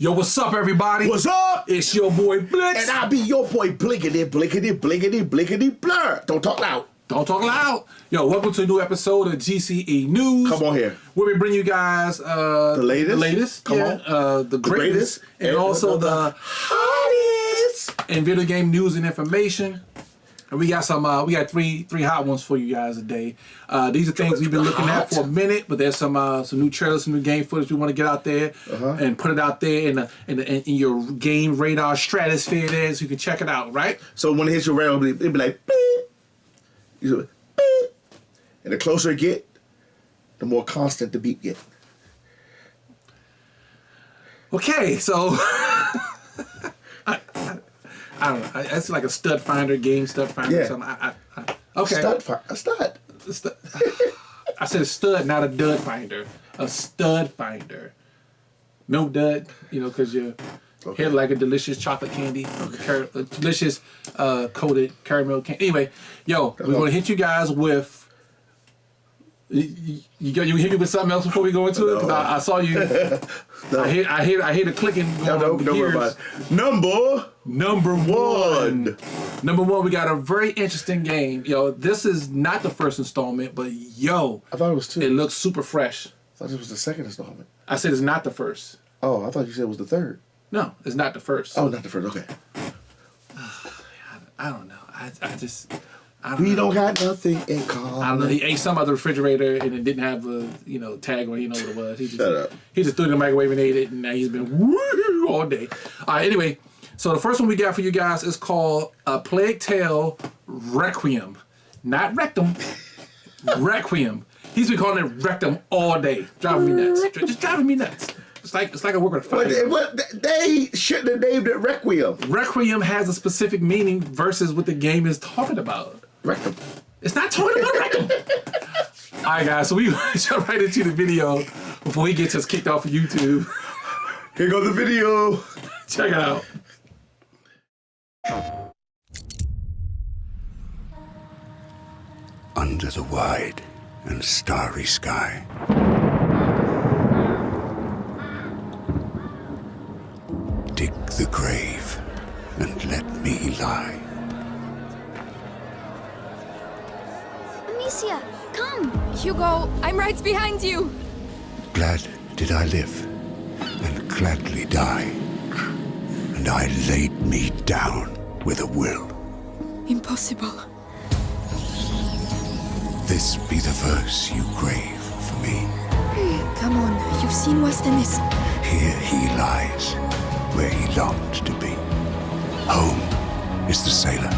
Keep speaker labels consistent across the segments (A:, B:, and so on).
A: Yo, what's up, everybody?
B: What's up?
A: It's your boy Blitz.
B: And I'll be your boy Blinkety-Blur. Don't talk loud.
A: Don't talk loud. Yo, welcome to a new episode of GCE News.
B: Come on here.
A: Where we bring you guys
B: the latest.
A: Come on. The greatest. And also the
B: hottest
A: in video game news and information. And we got we got three hot ones for you guys today. These are things we've been looking at for a minute, but there's some new trailers, some new game footage we want to get out there and put it out there in your game radar stratosphere there, so you can check it out, right?
B: So when it hits your radar, it'll be like beep. You do beep. And the closer it get, the more constant the beat get.
A: Okay, so I don't know. It's like a stud finder, game stud finder.
B: Yeah.
A: Something. Okay.
B: A stud.
A: I said a stud, not a dud finder. A stud finder. No dud, because you're here like a delicious chocolate candy. Okay. Delicious coated caramel candy. Anyway, we're going to hit you guys with... You hit me with something else before we go into it? Because I saw you... No. I hear the clicking going on the gears.
B: Number one.
A: Number one, we got a very interesting game. This is not the first installment, but
B: I thought it was two.
A: It looks super fresh.
B: I thought it was the second installment.
A: I said it's not the first.
B: Oh, I thought you said it was the third.
A: No, it's not the first.
B: Oh, not the first. Okay.
A: I don't know.
B: We don't got nothing in common.
A: I don't know. He ate some other refrigerator and it didn't have a tag on it. He didn't know what it was.
B: Shut up.
A: He just threw it in the microwave and ate it, and now he's been woo all day. All right. Anyway, so the first one we got for you guys is called A Plague Tale Requiem, not Rectum. Requiem. He's been calling it Rectum all day, driving me nuts. Just driving me nuts. It's like I work with a fire.
B: They shouldn't have named it Requiem.
A: Requiem has a specific meaning versus what the game is talking about.
B: Rectum.
A: It's not talking about rectum. All right, guys. So we jump right into the video before he gets us kicked off of YouTube.
B: Here goes the video.
A: Check it out.
C: Under the wide and starry sky, dig the grave and let me lie.
D: Amicia, come! Hugo, I'm right behind you!
C: Glad did I live, and gladly die, and I laid me down with a will.
D: Impossible.
C: This be the verse you grave for me.
D: Come on, you've seen worse than this.
C: Here he lies, where he longed to be. Home is the sailor,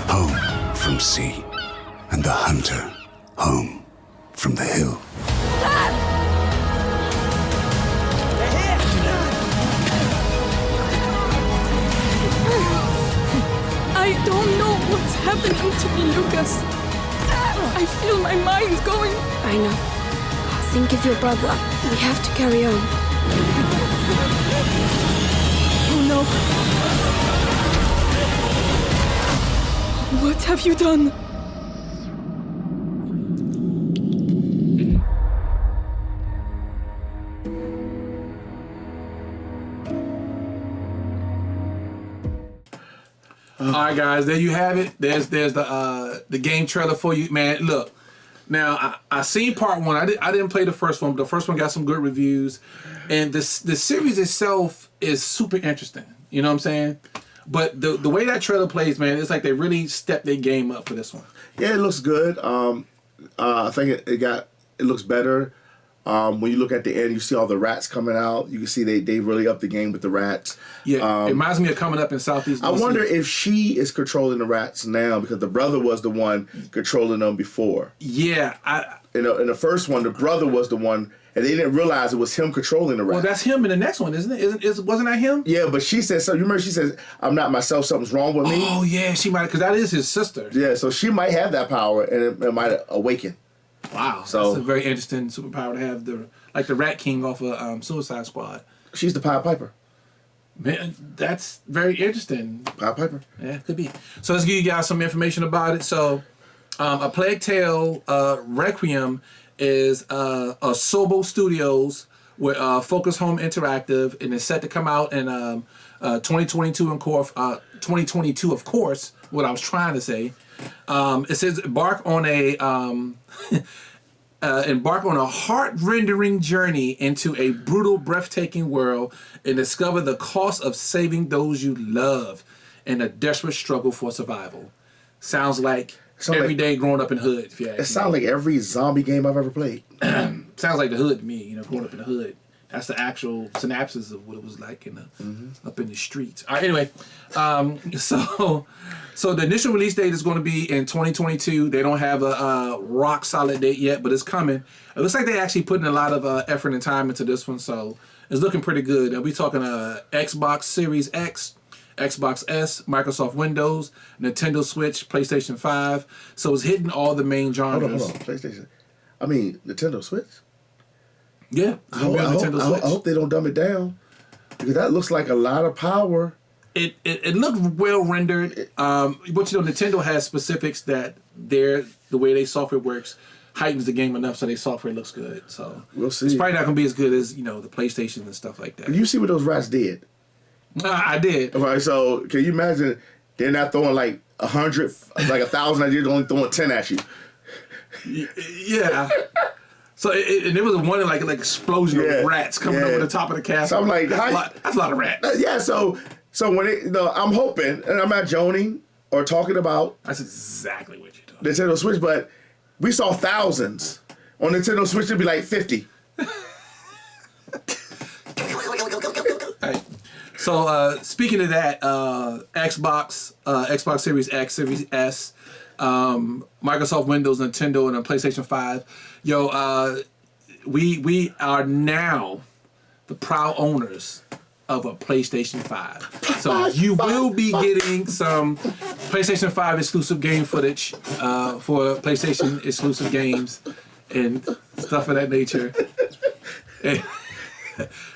C: home from sea, and the hunter, home from the hill.
D: I don't know what's happening to me, Lucas. I feel my mind going. I know. Think of your brother. We have to carry on. Oh no. What have you done?
A: All right, guys. There you have it. There's the game trailer for you, man. Look, now I seen part one. I didn't play the first one, but the first one got some good reviews, and the series itself is super interesting. You know what I'm saying? But the way that trailer plays, man, it's like they really stepped their game up for this one.
B: Yeah, it looks good. I think it looks better. When you look at the end, you see all the rats coming out. You can see they really upped the game with the rats.
A: Yeah, it reminds me of Coming Up in Southeast.
B: I wonder if she is controlling the rats now because the brother was the one controlling them before.
A: Yeah,
B: in the first one, the brother was the one, and they didn't realize it was him controlling the rats.
A: Well, that's him in the next one, isn't it? Wasn't that him?
B: Yeah, but she said so. You remember she says, "I'm not myself. Something's wrong with me."
A: Oh yeah, she might, because that is his sister.
B: Yeah, so she might have that power, and it might awaken.
A: Wow,
B: so
A: that's a very interesting superpower to have. The Rat King off of Suicide Squad.
B: She's the Pied Piper.
A: Man, that's very interesting.
B: Pied Piper.
A: Yeah, could be. So let's give you guys some information about it. So, A Plague Tale Requiem is Asobo Studios with Focus Home Interactive, and it's set to come out in 2022. 2022, of course. What I was trying to say. It says embark on a heart-rendering journey into a brutal, breathtaking world and discover the cost of saving those you love in a desperate struggle for survival. Sounds like every day growing up in the hood. If you ask me.
B: It sounds like every zombie game I've ever played.
A: Sounds like the hood to me. Growing up in the hood. That's the actual synopsis of what it was like up in the streets. All right, anyway, so the initial release date is going to be in 2022. They don't have a rock solid date yet, but it's coming. It looks like they're actually putting a lot of effort and time into this one, so it's looking pretty good. We're talking Xbox Series X, Xbox S, Microsoft Windows, Nintendo Switch, PlayStation 5. So it's hitting all the main genres.
B: Hold on. PlayStation. I mean, Nintendo Switch?
A: Yeah.
B: I hope they don't dumb it down. Because that looks like a lot of power.
A: It looked well rendered. But Nintendo has specifics that the way their software works heightens the game enough so their software looks good. So
B: we'll see.
A: It's probably not gonna be as good as, the PlayStation and stuff like that.
B: Did you see what those rats did?
A: I did.
B: All right, so can you imagine they're not throwing like 100, like 1,000 at you, they're only throwing 10 at you.
A: Yeah. So it was one like explosion of rats coming over the top of the castle.
B: So I'm like,
A: that's a lot of rats.
B: Yeah, so when I'm hoping, and I'm not joning or talking about.
A: That's exactly what you're doing.
B: Nintendo Switch, but we saw thousands. On Nintendo Switch, it'd be like 50.
A: Right. So speaking of that, Xbox Series X, Series S, Microsoft Windows, Nintendo, and PlayStation 5. We are now the proud owners of a PlayStation 5. So you will be getting some PlayStation 5 exclusive game footage for PlayStation exclusive games and stuff of that nature. And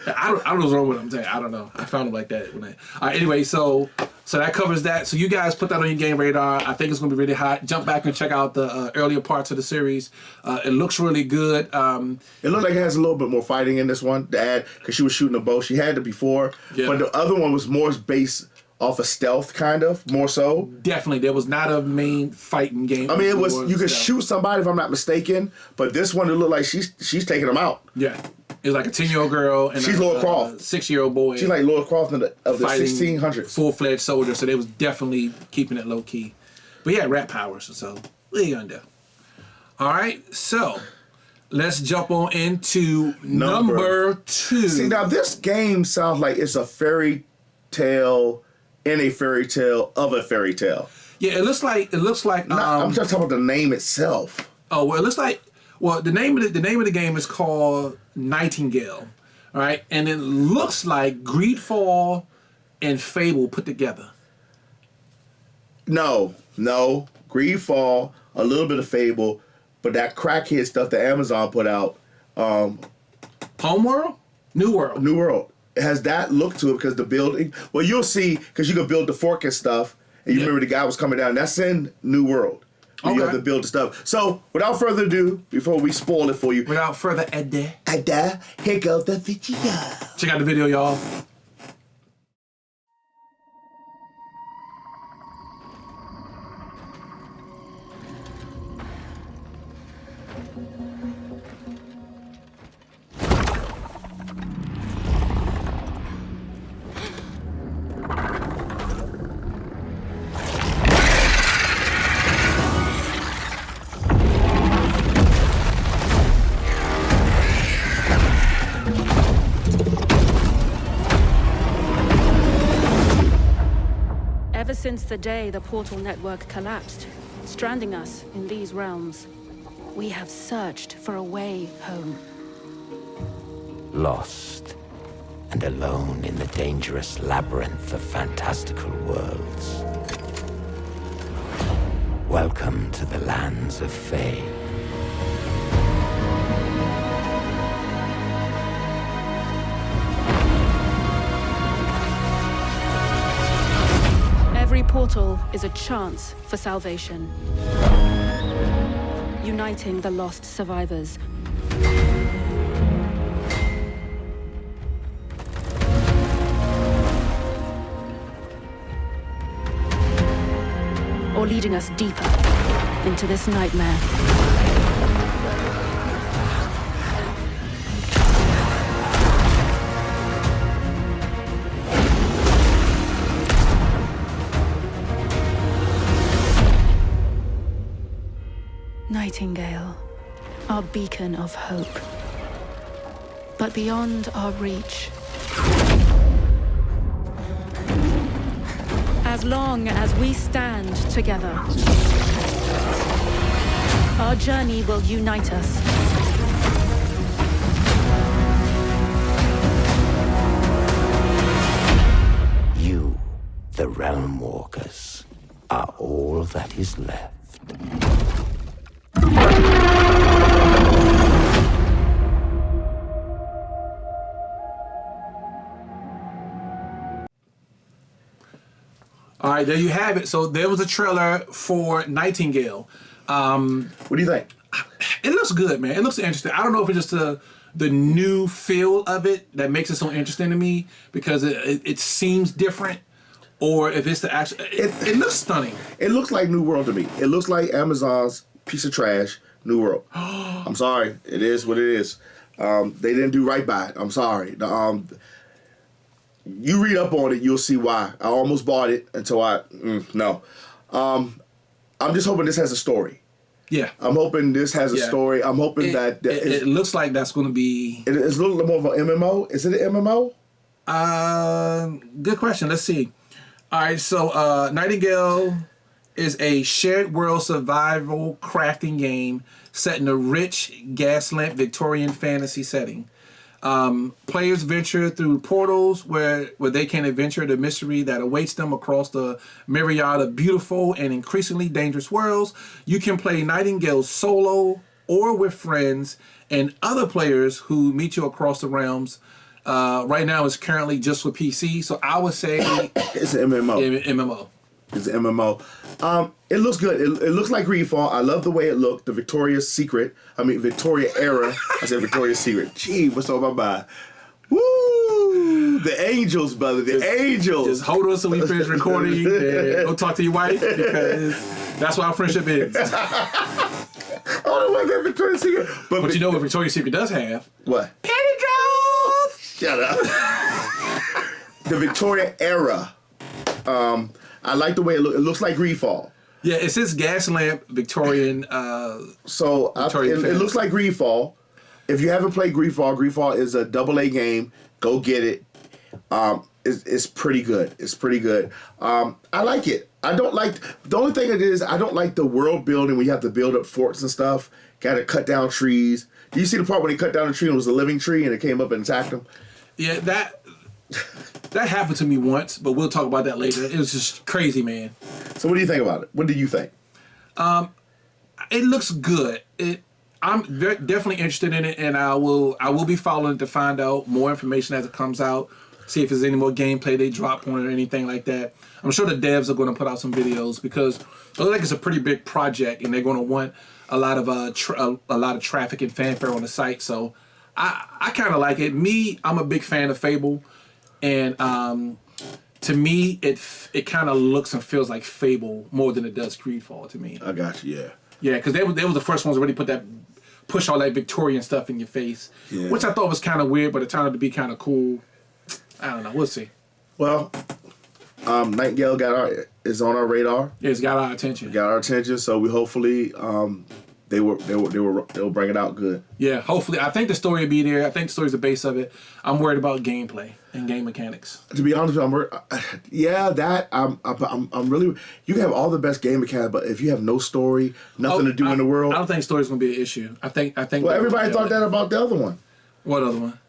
A: I don't know what's wrong with them. I'm saying I don't know. I found them like that. All right, anyway, so that covers that. So you guys put that on your game radar. I think it's going to be really hot. Jump back and check out the earlier parts of the series. It looks really good.
B: It looked like it has a little bit more fighting in this one to add because she was shooting a bow. She had it before, but the other one was more based off of stealth, kind of more so.
A: Definitely, there was not a main fighting game.
B: I mean, it was you could shoot somebody if I'm not mistaken, but this one it looked like she's taking them out.
A: Yeah. It was like a 10-year-old girl and
B: she's Laura Croft.
A: 6-year-old boy.
B: She's like Laura Croft of the 1600s.
A: Full-fledged soldier, so they was definitely keeping it low-key. But yeah, rat powers, so what are you gonna do? All right, so let's jump on into number 2.
B: See, now this game sounds like it's a fairy tale in a fairy tale of a fairy tale.
A: Yeah, it looks like.
B: I'm just talking about the name itself.
A: Oh well, it looks like. Well, the name of the game is called Nightingale, all right, and it looks like Greedfall and Fable put together.
B: No, Greedfall, a little bit of Fable, but that crackhead stuff that Amazon put out.
A: Homeworld, New World.
B: It has that look to it because the building. Well, you'll see because you can build the fork and stuff, and you remember the guy was coming down. That's in New World. Okay. You have to build the stuff. So, without further ado, before we spoil it for you.
A: Without further ado,
B: here goes the video.
A: Check out the video, y'all.
E: Since the day the portal network collapsed, stranding us in these realms, we have searched for a way home.
F: Lost and alone in the dangerous labyrinth of fantastical worlds. Welcome to the lands of Fae.
E: Every portal is a chance for salvation. Uniting the lost survivors. or leading us deeper into this nightmare. Nightingale, our beacon of hope. But beyond our reach, as long as we stand together, our journey will unite us.
F: You, the Realm Walkers, are all that is left.
A: All right, there you have it. So there was a trailer for Nightingale.
B: What do you think?
A: It looks good, man. It looks interesting. I don't know if it's just the new feel of it that makes it so interesting to me because it seems different, or if it's the actual. It looks stunning.
B: It looks like New World to me. It looks like Amazon's piece of trash, New World. I'm sorry. It is what it is. They didn't do right by it. I'm sorry. You read up on it, you'll see why. I almost bought it until no. I'm just hoping this has a story.
A: Yeah.
B: I'm hoping this has a story. I'm hoping that
A: it looks like that's going to be.
B: It's a little more of an MMO. Is it an MMO?
A: Good question. Let's see. All right, so Nightingale is a shared world survival crafting game set in a rich gaslamp Victorian fantasy setting. Players venture through portals where they can adventure the mystery that awaits them across the myriad of beautiful and increasingly dangerous worlds. You can play Nightingale solo or with friends and other players who meet you across the realms. Right now it's currently just for PC, so I would say
B: it's an MMO.
A: MMO.
B: It's an MMO. It looks good. It looks like Greedfall. I love the way it looked. The Victoria era. I said Victoria's Secret. Gee, what's on my mind? Woo! The angels, brother. The angels.
A: Just hold on so we finish recording and go talk to your wife because that's why our friendship ends.
B: I don't like that Victoria's Secret.
A: But you know what Victoria's Secret does have?
B: What?
A: Petticoats!
B: Shut up. The Victoria era. I like the way it looks. It looks like Greedfall.
A: Yeah, it says Gaslamp Victorian.
B: It looks like Greedfall. If you haven't played Greedfall is a AA game. Go get it. It's pretty good. It's pretty good. I like it. I don't like the only thing it is. I don't like the world building where you have to build up forts and stuff. Got to cut down trees. Do you see the part when they cut down the tree and it was a living tree and it came up and attacked them?
A: Yeah, that happened to me once, but we'll talk about that later. It was just crazy, man.
B: So what do you think about it? What do you think?
A: It looks good. I'm definitely interested in it, and I will be following it to find out more information as it comes out. See if there's any more gameplay they drop on it or anything like that. I'm sure the devs are going to put out some videos because I think it's a pretty big project, and they're going to want a lot of traffic and fanfare on the site. So I kind of like it. I'm a big fan of Fable. And to me, it kind of looks and feels like Fable more than it does Greedfall to me.
B: I got you, yeah.
A: Yeah, because they were the first ones to really push all that Victorian stuff in your face, which I thought was kind of weird, but it turned out to be kind of cool. I don't know. We'll see.
B: Well, Nightingale is on our radar.
A: Yeah, it's got our attention.
B: So we hopefully they'll bring it out good.
A: Yeah, hopefully. I think the story will be there. I think the story's the base of it. I'm worried about gameplay and game mechanics.
B: To be honest with you, I'm really. You can have all the best game mechanics, but if you have no story, nothing to do in the world,
A: I don't think story's gonna be an issue. I think.
B: Well, everybody thought that about the other one.
A: What other one?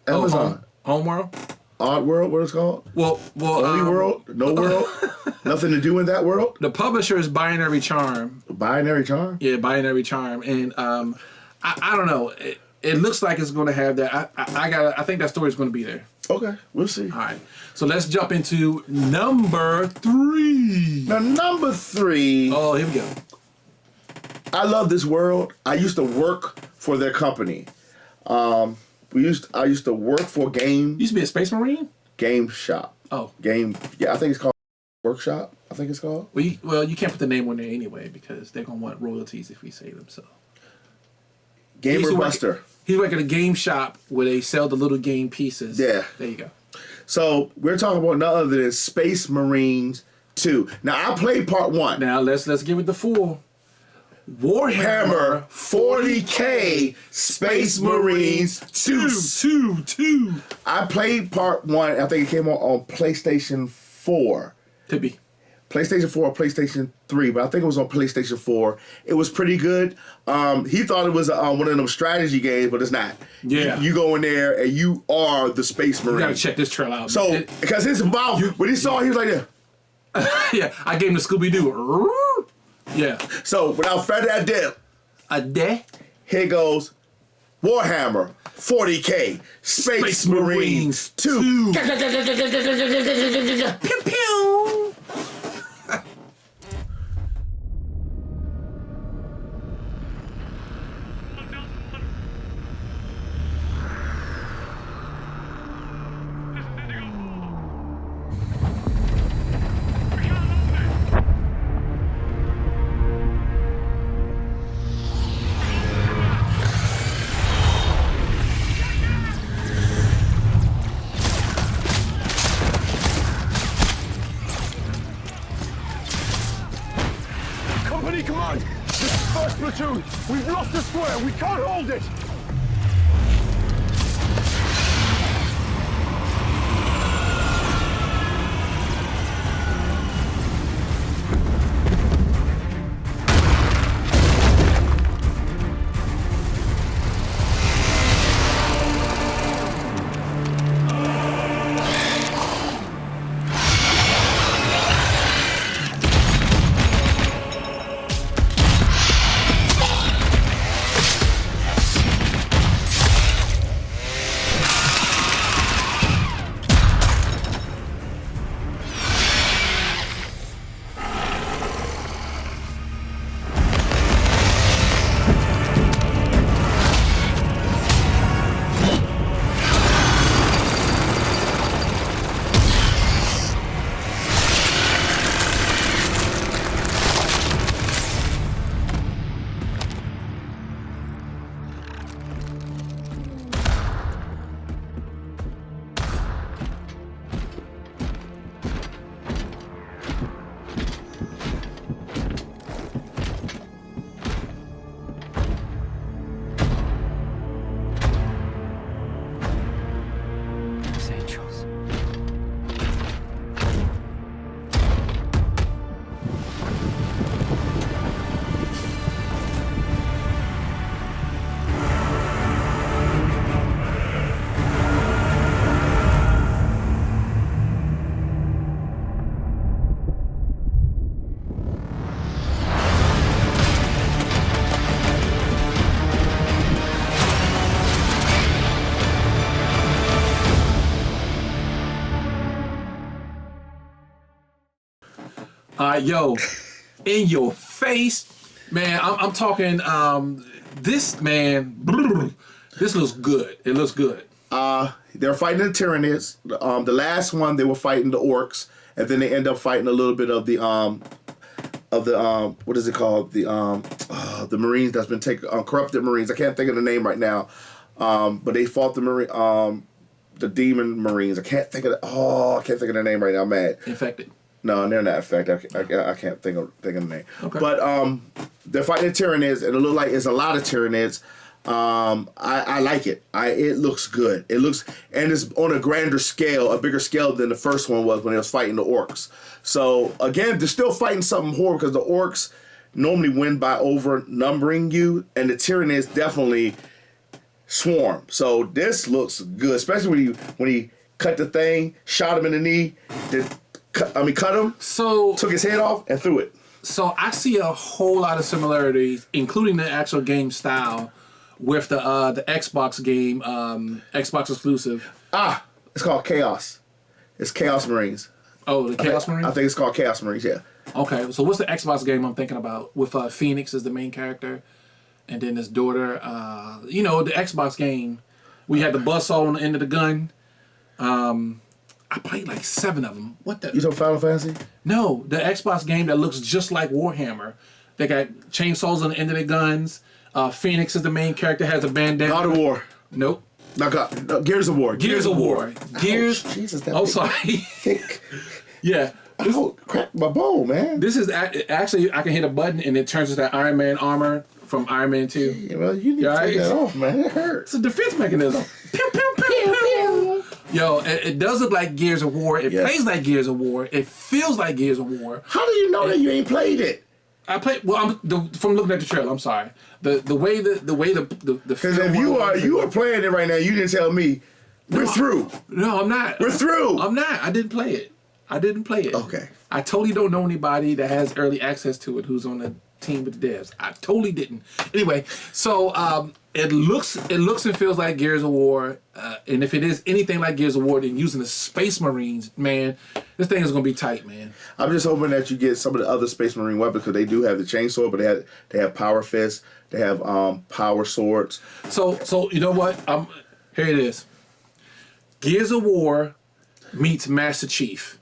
B: Amazon.
A: Homeworld.
B: Odd World, what it's called?
A: Well,
B: Only World, No World, nothing to do in that world.
A: The publisher is Binary Charm.
B: Binary Charm?
A: Yeah, Binary Charm, and I don't know. It looks like it's going to have that. I think that story is going to be there.
B: Okay, we'll see.
A: All right, so let's jump into number 3.
B: Now, number 3.
A: Oh, here we go.
B: I love this world. I used to work for their company. I used to work for
A: You used to be a Space Marine?
B: Game Shop.
A: Oh.
B: I think it's called Workshop, I think it's called.
A: Well, you can't put the name on there anyway because they're gonna want royalties if we say them. So
B: Gamer Buster.
A: He's working at a game shop where they sell the little game pieces.
B: Yeah.
A: There you go.
B: So we're talking about none other than Space Marines 2. Now I played part 1.
A: Now let's give it the full.
B: Warhammer 40k Space Marines 2. I played part 1. I think it came on PlayStation 4.
A: Could be.
B: PlayStation 4 or PlayStation 3, but I think it was on PlayStation 4. It was pretty good. He thought it was one of them strategy games, but it's not.
A: Yeah.
B: You go in there and you are the Space Marine.
A: You gotta check this trailer out.
B: So, because his mouth, when he saw it, he was like,
A: yeah, I gave him the Scooby-Doo. Yeah.
B: So, without further ado, here goes Warhammer 40k Space Marines 2.
A: Pew pew.
G: Company command! This is first platoon! We've lost the square! We can't hold it!
A: Yo, in your face, man. I'm talking. This man, this looks good. It looks good.
B: They're fighting the Tyranids. The last one they were fighting the Orcs, and then they end up fighting a little bit of the what is it called? The Marines that's been taken, corrupted Marines. I can't think of the name right now. But they fought the Demon Marines. I can't think of the name right now. I'm mad.
A: Infected.
B: No, they're not infected. I can't think of the name.
A: Okay.
B: But they're fighting the Tyranids, and it looks like it's a lot of Tyranids. I like it. It looks good. It looks, and it's on a grander scale, a bigger scale than the first one was when it was fighting the Orcs. So again, they're still fighting something horrible because the Orcs normally win by over numbering you, and the Tyranids definitely swarm. So this looks good, especially when he cut the thing, shot him in the knee, cut him,
A: so
B: took his head off and threw it.
A: So I see a whole lot of similarities, including the actual game style, with the Xbox game, Xbox exclusive.
B: It's called Chaos. It's Chaos Marines.
A: Oh, the Chaos Marines?
B: I think it's called Chaos Marines, yeah.
A: Okay, so what's the Xbox game I'm thinking about? With Phoenix as the main character, and then his daughter. The Xbox game, we had the buzzsaw on the end of the gun. I played like 7 of them. What the?
B: You talking Final Fantasy?
A: No, the Xbox game that looks just like Warhammer. They got chainsaws on the end of their guns. Phoenix is the main character, has a bandana.
B: God of War.
A: Nope.
B: No, Gears of War.
A: Gears of War. Gears.
B: Jesus, that
A: Oh, sorry.
B: thick.
A: Yeah.
B: Oh, crack my bone, man.
A: This is actually, I can hit a button and it turns into that Iron Man armor from Iron Man 2.
B: Yeah, well, you need to take that off, man. It hurts.
A: It's a defense mechanism. Pew, pew, pew, pew. Yo, it does look like Gears of War. It plays like Gears of War. It feels like Gears of War.
B: How do you know that you ain't played it?
A: I played from looking at the trailer. I'm sorry. The way the
B: Because if you are playing it right now, you didn't tell me. We're through.
A: No, I'm not.
B: We're through.
A: I'm not. I didn't play it.
B: Okay.
A: I totally don't know anybody that has early access to it who's on the team with the devs. I totally didn't. Anyway, so it looks and feels like Gears of War, and if it is anything like Gears of War, then using the Space Marines, man, this thing is gonna be tight, man.
B: I'm just hoping that you get some of the other Space Marine weapons because they do have the chainsaw, but they have power fists, they have power swords.
A: So you know what? Here it is. Gears of War meets Master Chief.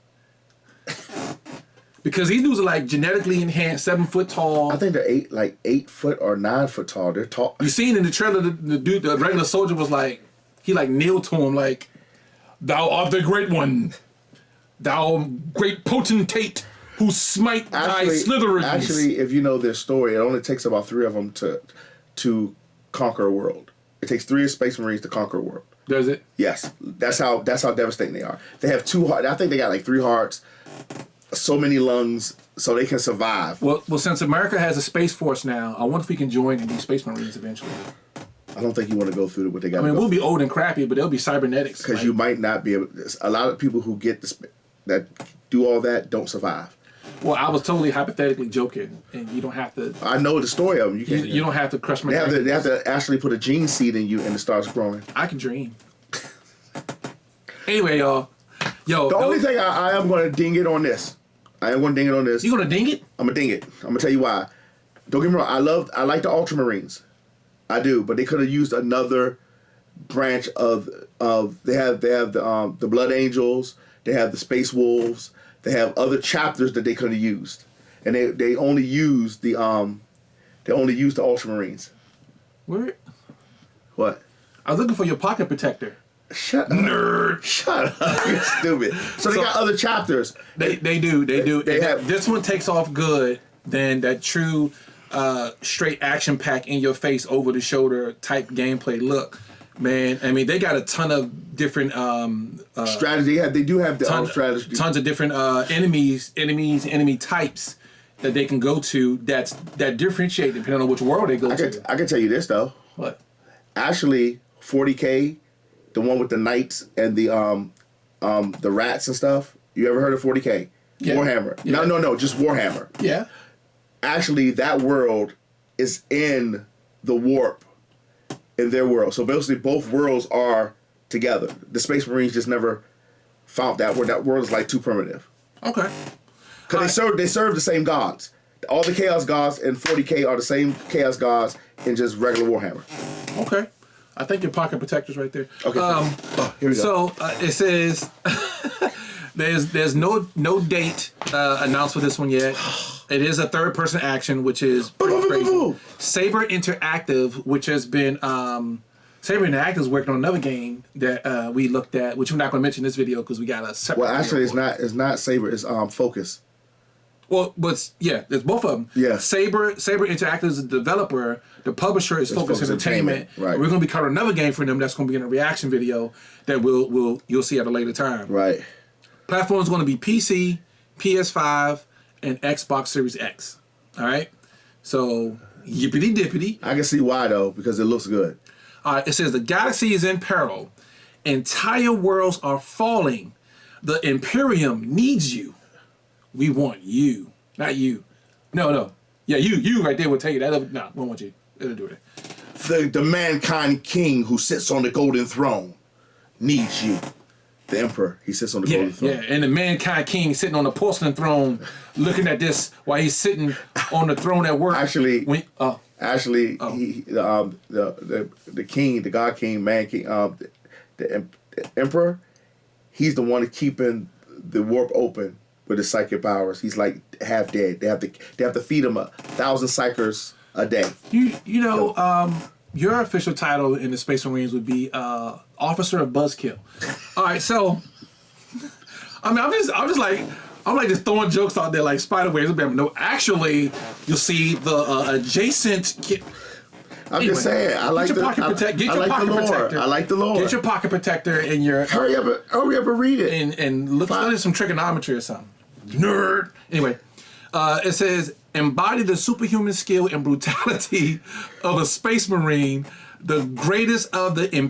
A: Because these dudes are like genetically enhanced, 7 foot tall.
B: I think they're 8 foot or 9 foot tall. They're tall.
A: You seen in the trailer the dude, the regular soldier was like, he like kneeled to him like, "Thou art the great one, thou great potentate who smite thy Slytherins."
B: Actually, if you know their story, it only takes about 3 of them to conquer a world. It takes 3 Space Marines to conquer a world.
A: Does it?
B: Yes, that's how devastating they are. They have 2 hearts. I think they got like 3 hearts, so many lungs, so they can survive.
A: Well, since America has a space force now, I wonder if we can join in these Space Marines eventually.
B: I don't think you want to go through what they got.
A: I mean, we'll be old and crappy, but they'll be cybernetics.
B: Because you might not be able. A lot of people who get that do all that don't survive.
A: Well, I was totally hypothetically joking, and you don't have to.
B: I know the story of them.
A: You don't have to crush my.
B: They have to actually put a gene seed in you, and it starts growing.
A: I can dream. Anyway, y'all.
B: The only thing I am going to ding it on this. I am going to ding it on this.
A: You going to ding it?
B: I'm going to ding it. I'm going to tell you why. Don't get me wrong. I like the Ultramarines. I do, but they could have used another branch of they have the Blood Angels. They have the Space Wolves. They have other chapters that they could have used, and they only used the Ultramarines.
A: Where?
B: What?
A: I was looking for your pocket protector.
B: Shut up.
A: Nerd.
B: Shut up. You're stupid. So they got other chapters.
A: They do.
B: They have,
A: this one takes off good than that true straight action pack in your face over the shoulder type gameplay look. Man, I mean, they got a ton of different
B: strategy. They do have the strategy.
A: Tons of different enemy types that they can go to that differentiate depending on which world they go to.
B: I can tell you this though.
A: What?
B: Actually, 40k, the one with the knights and the rats and stuff. You ever heard of 40k?
A: Yeah.
B: Warhammer.
A: Yeah.
B: No, just Warhammer.
A: Yeah.
B: Actually, that world is in the warp in their world. So basically, both worlds are together. The Space Marines just never found that world. That world is like too primitive.
A: Okay.
B: Because they serve the same gods. All the Chaos gods in 40k are the same Chaos gods in just regular Warhammer.
A: Okay. I think your pocket protector's right there.
B: Okay. Here we go.
A: So it says there's no date announced for this one yet. It is a third-person action, which is pretty crazy. Saber Interactive, which has been Saber Interactive is working on another game that we looked at, which we're not going to mention in this video because we got a separate.
B: Well, actually, it's not Saber. It's Focus.
A: Well, but there's both of them.
B: Yeah.
A: Saber Interactive is the developer. The publisher is Focus Entertainment.
B: Right.
A: We're going to be covering another game for them that's going to be in a reaction video that you'll see at a later time.
B: Right.
A: Platform is going to be PC, PS5, and Xbox Series X. All right. So yippity dippity.
B: I can see why though, because it looks good.
A: It says the galaxy is in peril. Entire worlds are falling. The Imperium needs you. We want you, not you. No. Yeah, you right there will tell you that. No, we don't want you. It'll do it.
B: The mankind king who sits on the golden throne needs you. The emperor, he sits on the golden throne.
A: Yeah, and the mankind king sitting on the porcelain throne, looking at this while he's sitting on the throne at work.
B: Actually, he, the king, the god king, man king, the emperor, he's the one keeping the warp open with his psychic powers. He's like half dead. They have to feed him 1,000 psychers a day.
A: Your official title in the Space Marines would be Officer of Buzzkill. All right, so I mean, I'm just throwing jokes out there like Spider-Ways. No, actually, you'll see the adjacent.
B: I'm just saying, I like the lore. I like the lore.
A: Get your pocket protector and your
B: hurry up and read it
A: and look at some trigonometry or something. Nerd. Anyway, it says embody the superhuman skill and brutality of a Space Marine, the greatest of the the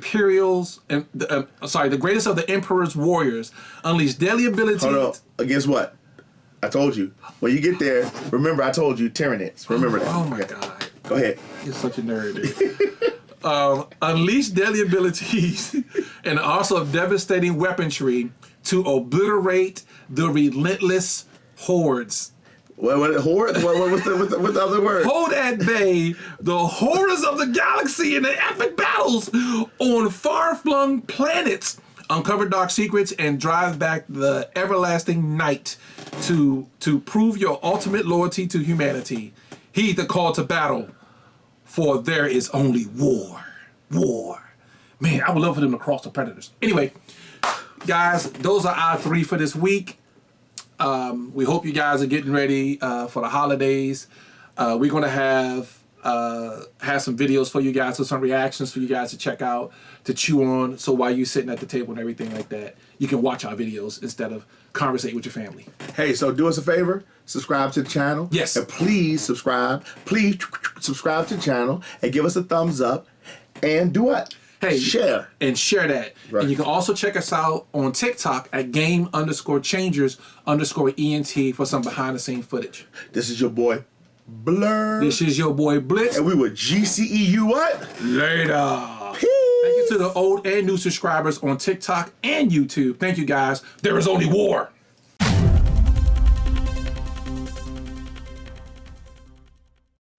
A: greatest of the Emperor's warriors. Unleash deadly abilities.
B: Hold on. Against what? I told you. When you get there, remember I told you Tyranids. Remember that.
A: Oh my God.
B: Go ahead.
A: You're such a nerd, dude. Unleash deadly abilities and also devastating weaponry to obliterate the relentless hordes.
B: What horde? What's the other word?
A: Hold at bay the horrors of the galaxy in the epic battles on far-flung planets. Uncover dark secrets and drive back the everlasting night to prove your ultimate loyalty to humanity. Heed the call to battle, for there is only war. War. Man, I would love for them to cross the Predators. Anyway, guys, those are our 3 for this week. We hope you guys are getting ready for the holidays. We're going to have some videos for you guys, so some reactions for you guys to check out, to chew on. So while you're sitting at the table and everything like that, you can watch our videos instead of conversate with your family.
B: Hey, so do us a favor, subscribe to the channel.
A: Yes.
B: And please subscribe to the channel and give us a thumbs up. And do what?
A: Hey,
B: share.
A: And share that.
B: Right.
A: And you can also check us out on TikTok at game_changers_ENT for some behind the scenes footage.
B: This is your boy Blur.
A: This is your boy Blitz.
B: And we were GCE you what?
A: Later.
B: Peace.
A: Thank you to the old and new subscribers on TikTok and YouTube. Thank you guys. There is only war.